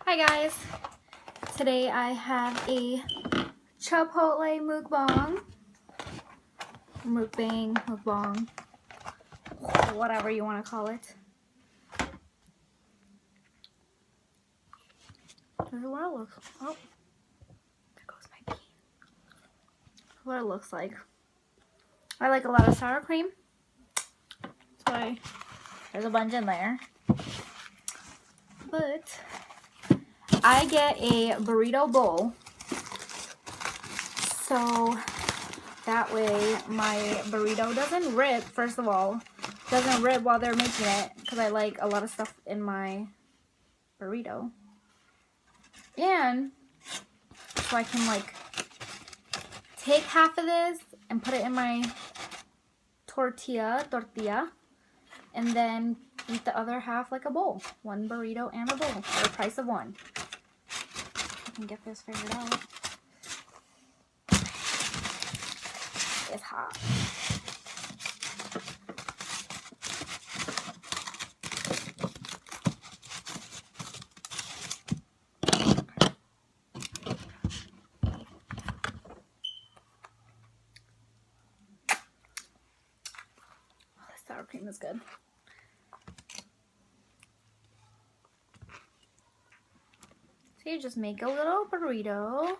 Hi guys, today I have a Chipotle mukbang, whatever you want to call it. This is what it looks. Oh, there goes my pee. What it looks like. I like a lot of sour cream, so there's a bunch in there. But I get a burrito bowl, so that way my burrito doesn't rip. First of all, doesn't rip while they're making it, because I like a lot of stuff in my burrito. And so I can like take half of this and put it in my tortilla, and then eat the other half like a bowl. One burrito and a bowl for the price of one. I can get this figured out. It's hot. Oh, this sour cream is good. So you just make a little burrito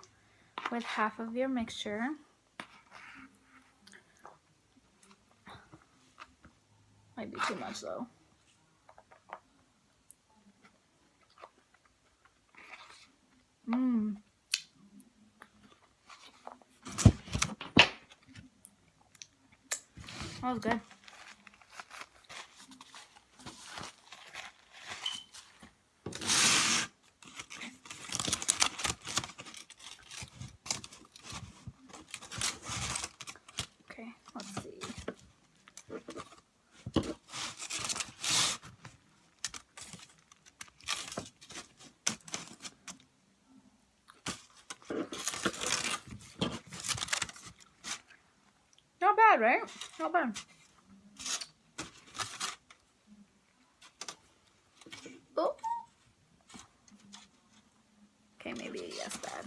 with half of your mixture. Might be too much though. That was good. Okay, let's see. Not bad, right? Not bad. Oh. Okay, maybe a yes bad.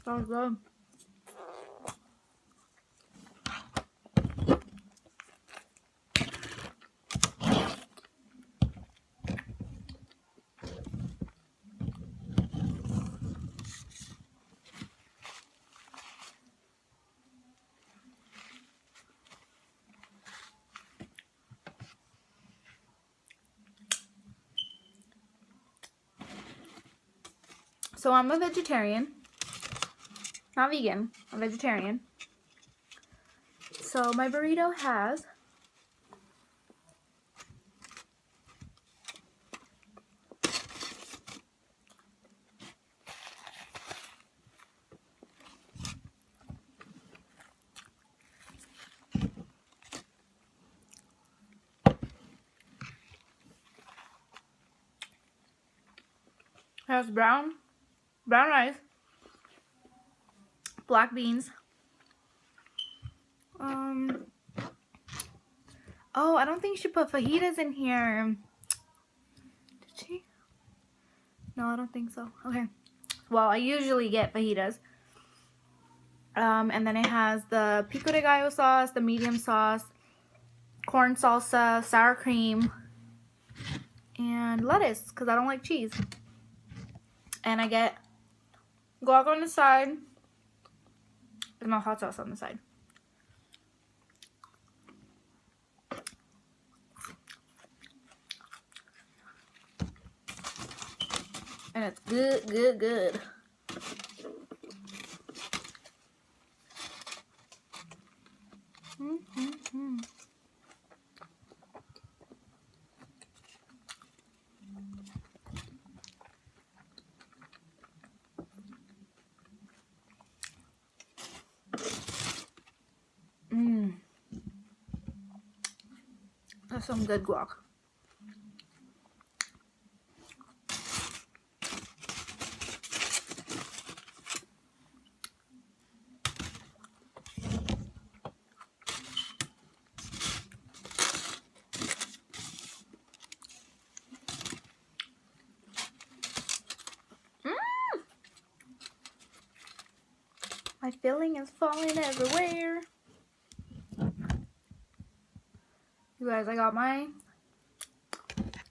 That was good. So I'm a vegetarian. Not vegan, I'm vegetarian. So my burrito has brown rice, black beans. Oh, I don't think she put fajitas in here. Did she? No, I don't think so. Okay. Well, I usually get fajitas. And then it has the pico de gallo sauce, the medium sauce, corn salsa, sour cream, and lettuce, because I don't like cheese. And I get guac on the side. There's no hot sauce on the side. And it's good, good, good. That's some good guac. My filling is falling everywhere. You guys, I got my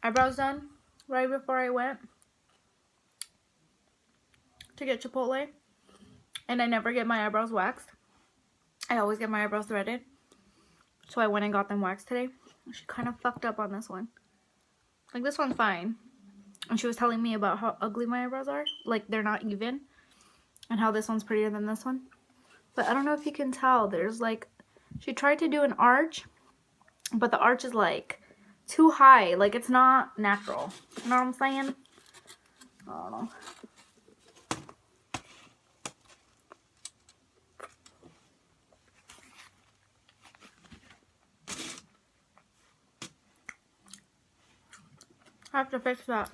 eyebrows done right before I went to get Chipotle. And I never get my eyebrows waxed. I always get my eyebrows threaded. So I went and got them waxed today. She kind of fucked up on this one. Like, this one's fine. And she was telling me about how ugly my eyebrows are. Like, they're not even. And how this one's prettier than this one. But I don't know if you can tell. There's like, she tried to do an arch. But the arch is like too high. Like, it's not natural. You know what I'm saying? I don't know. I have to fix that.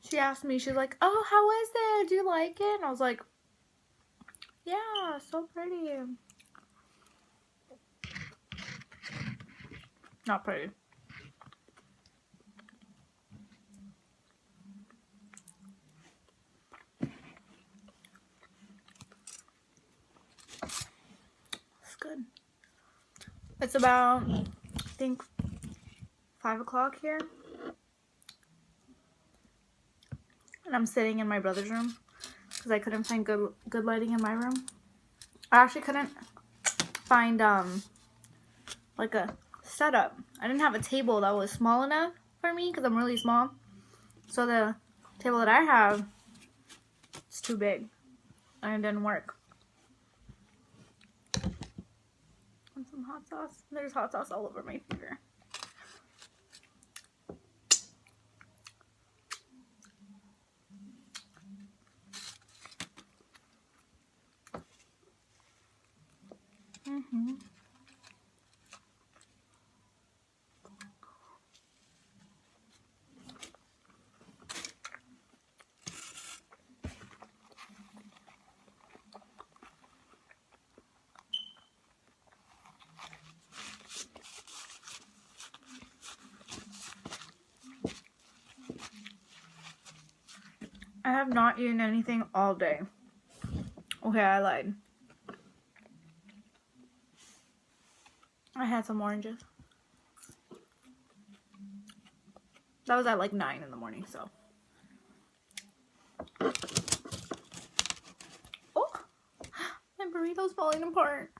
She asked me, she's like, oh, how is it? Do you like it? And I was like, yeah, so pretty. Not pretty. It's good. It's about, I think, 5 o'clock here. And I'm sitting in my brother's room because I couldn't find good lighting in my room. I actually couldn't find like a setup. I didn't have a table that was small enough for me because I'm really small. So the table that I have is too big and it didn't work. And some hot sauce. There's hot sauce all over my finger. I have not eaten anything all day. Okay, I lied. I had some oranges. That was at like 9 in the morning, so. Oh, my burrito's falling apart.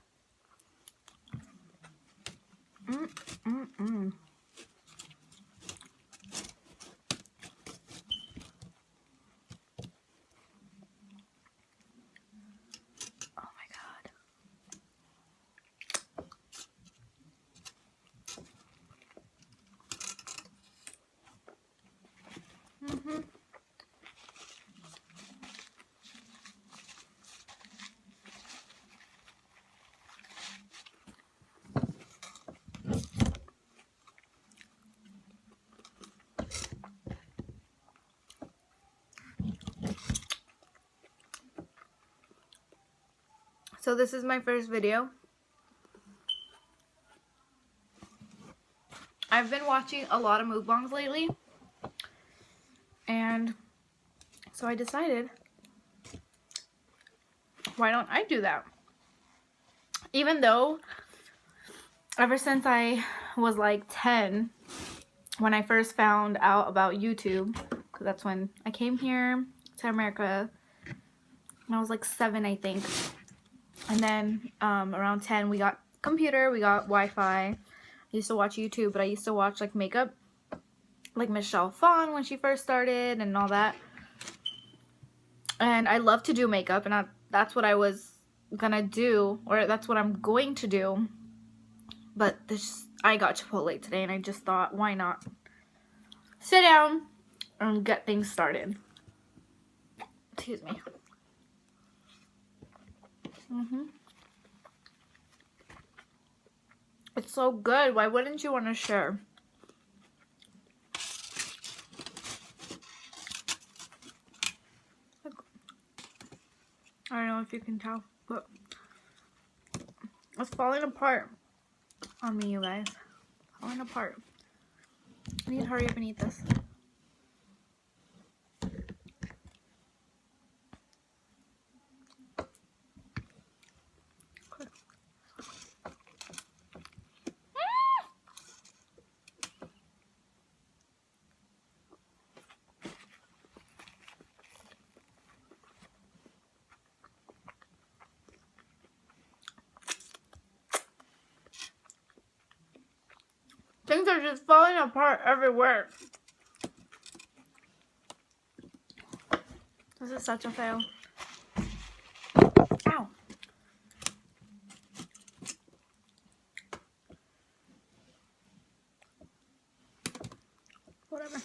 So this is my first video. I've been watching a lot of mukbangs lately. And so I decided, why don't I do that? Even though ever since I was like 10, when I first found out about YouTube, because that's when I came here to America, when I was like 7, I think. And then around 10, we got computer, we got Wi-Fi. I used to watch YouTube, but I used to watch like makeup, like Michelle Phan when she first started and all that. And I love to do makeup, and that's what I was gonna do, or that's what I'm going to do. But I got Chipotle today, and I just thought, why not sit down and get things started. Excuse me. It's so good. Why wouldn't you want to share? I don't know if you can tell, but it's falling apart on me, you guys. Falling apart. I need to hurry up and eat this. are just falling apart everywhere. This is such a fail. Ow. Whatever.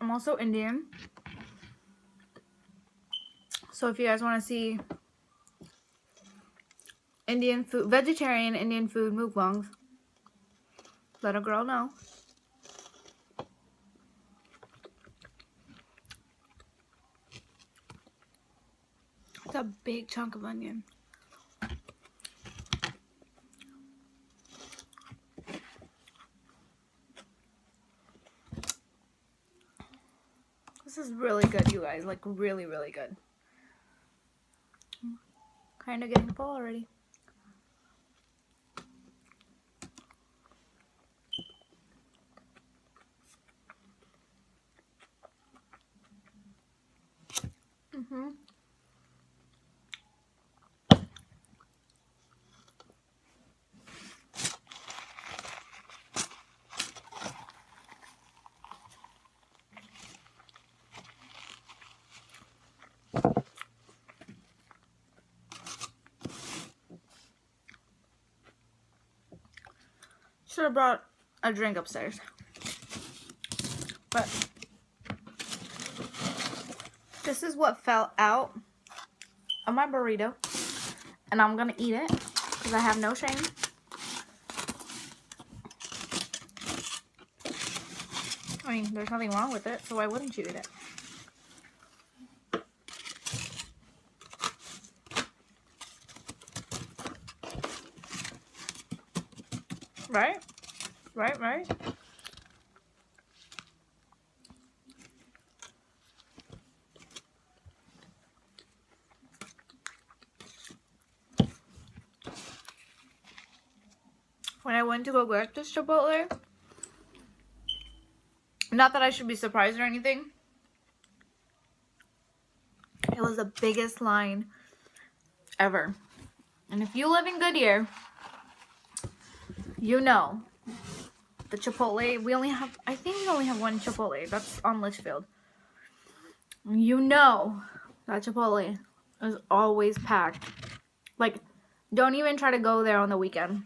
I'm also Indian. So if you guys want to see Indian food, vegetarian Indian food mukbangs, let a girl know. It's a big chunk of onion. This is really good, you guys. Like, really, really good. Kind of getting full already. Should have brought a drink upstairs. But this is what fell out of my burrito. And I'm going to eat it because I have no shame. I mean, there's nothing wrong with it, so why wouldn't you eat it? Right? Right? When I went to go get this Chipotle, not that I should be surprised or anything, it was the biggest line ever. And if you live in Goodyear, you know the Chipotle, I think we only have one Chipotle. That's on Litchfield. You know that Chipotle is always packed. Like, don't even try to go there on the weekend,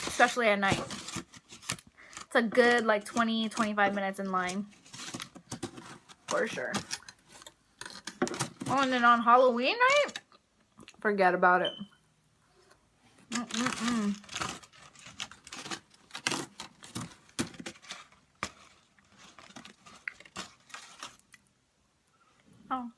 especially at night. It's a good, like, 20-25 minutes in line. For sure. Oh, and then on Halloween night? Forget about it. Oh.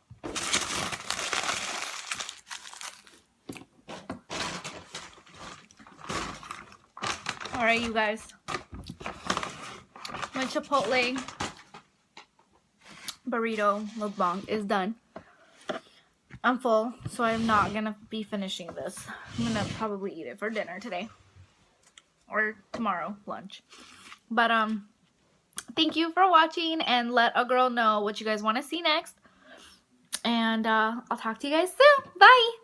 Alright, you guys. My Chipotle burrito mukbang is done. I'm full, so I'm not gonna be finishing this. I'm gonna probably eat it for dinner today. Or tomorrow, lunch. But, thank you for watching, and let a girl know what you guys want to see next. And, I'll talk to you guys soon. Bye!